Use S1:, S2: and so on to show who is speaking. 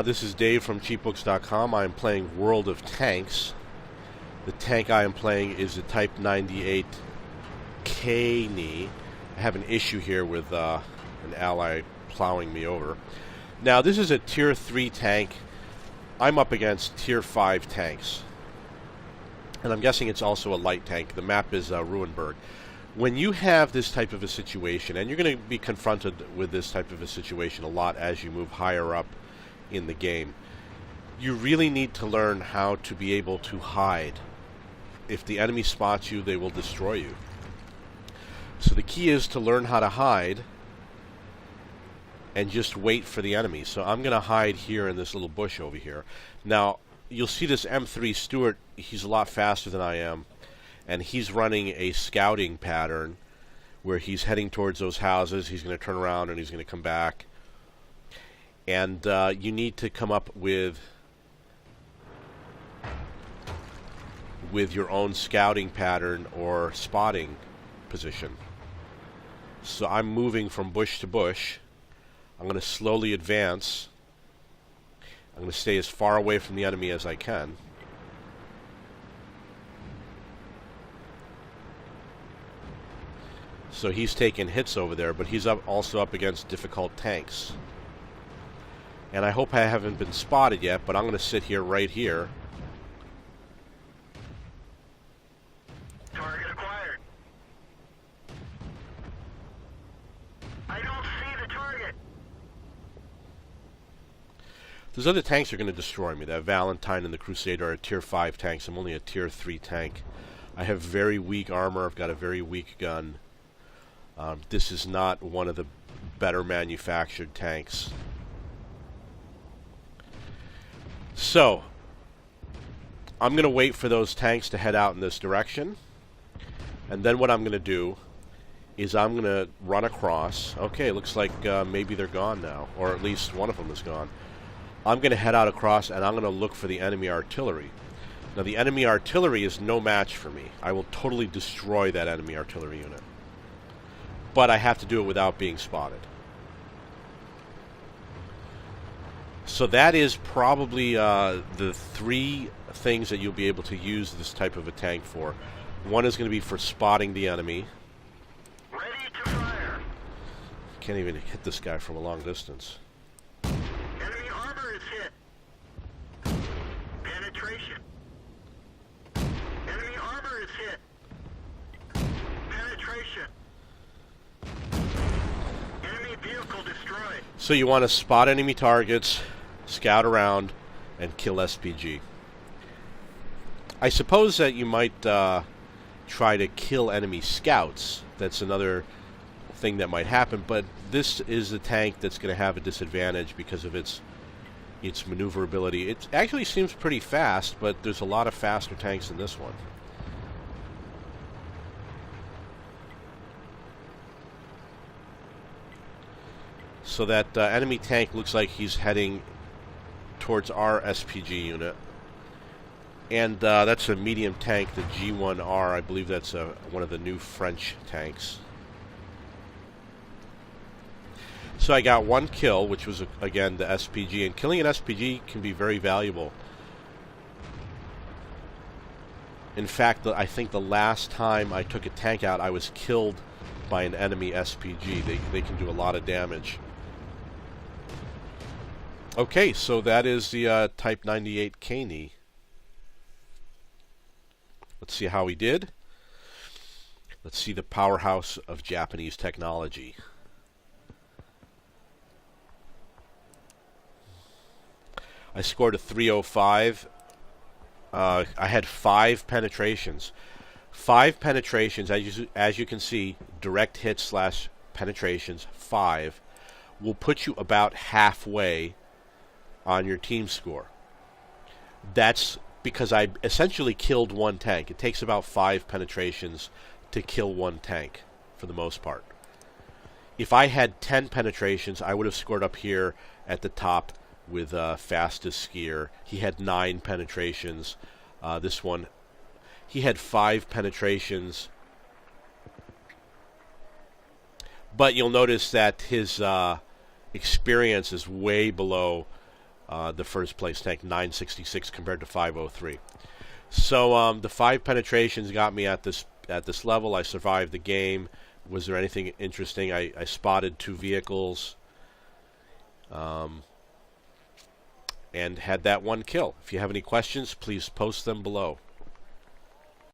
S1: This is Dave from cheapbooks.com. I am playing World of Tanks. The tank I am playing is the Type 98 K-knee. I have an issue here with an ally plowing me over. Now, this is a Tier 3 tank. I'm up against Tier 5 tanks. And I'm guessing it's also a light tank. The map is Ruinberg. When you have this type of a situation, and you're going to be confronted with this type of a situation a lot as you move higher up in the game, you really need to learn how to be able to hide. If the enemy spots you, they will destroy you. So the key is to learn how to hide and just wait for the enemy. So I'm going to hide here in this little bush over here. Now, you'll see this M3 Stuart, he's a lot faster than I am, and he's running a scouting pattern where he's heading towards those houses. He's going to turn around and he's going to come back. And you need to come up with your own scouting pattern or spotting position. So I'm moving from bush to bush. I'm going to slowly advance. I'm going to stay as far away from the enemy as I can. So he's taking hits over there, but he's also up against difficult tanks. And I hope I haven't been spotted yet, but I'm going to sit here right here.
S2: Target acquired. I don't see the target.
S1: Those other tanks are going to destroy me. That Valentine and the Crusader are Tier 5 tanks. I'm only a Tier 3 tank. I have very weak armor. I've got a very weak gun. This is not one of the better manufactured tanks. So, I'm going to wait for those tanks to head out in this direction. And then what I'm going to do is I'm going to run across. Okay, looks like maybe they're gone now. Or at least one of them is gone. I'm going to head out across and I'm going to look for the enemy artillery. Now, the enemy artillery is no match for me. I will totally destroy that enemy artillery unit. But I have to do it without being spotted. So that is probably the three things that you'll be able to use this type of a tank for. One is going to be for spotting the enemy.
S2: Ready to fire.
S1: Can't even hit this guy from a long distance.
S2: Enemy armor is hit. Penetration. Enemy armor is hit. Penetration. Enemy vehicle destroyed.
S1: So you want to spot enemy targets, scout around, and kill SPG. I suppose that you might try to kill enemy scouts. That's another thing that might happen, but this is a tank that's going to have a disadvantage because of its maneuverability. It actually seems pretty fast, but there's a lot of faster tanks than this one. So that enemy tank looks like he's heading towards our SPG unit. And that's a medium tank, the G1R. I believe that's one of the new French tanks. So I got one kill, which was, again, the SPG. And killing an SPG can be very valuable. In fact, I think the last time I took a tank out, I was killed by an enemy SPG. They can do a lot of damage. Okay, so that is the Type 98 K-knee. Let's see how he did. Let's see the powerhouse of Japanese technology. I scored a 305. I had 5 penetrations. 5 penetrations, as you can see, direct hits slash penetrations, 5, will put you about halfway on your team score. That's because I essentially killed one tank. It takes about 5 penetrations to kill one tank, for the most part. If I had 10 penetrations, I would have scored up here at the top with fastest skier. He had 9 penetrations. This one, he had 5 penetrations. But you'll notice that his experience is way below the first place tank, 966 compared to 503. So the 5 penetrations got me at this level. I survived the game. Was there anything interesting? I spotted 2 vehicles and had that 1 kill. If you have any questions, please post them below.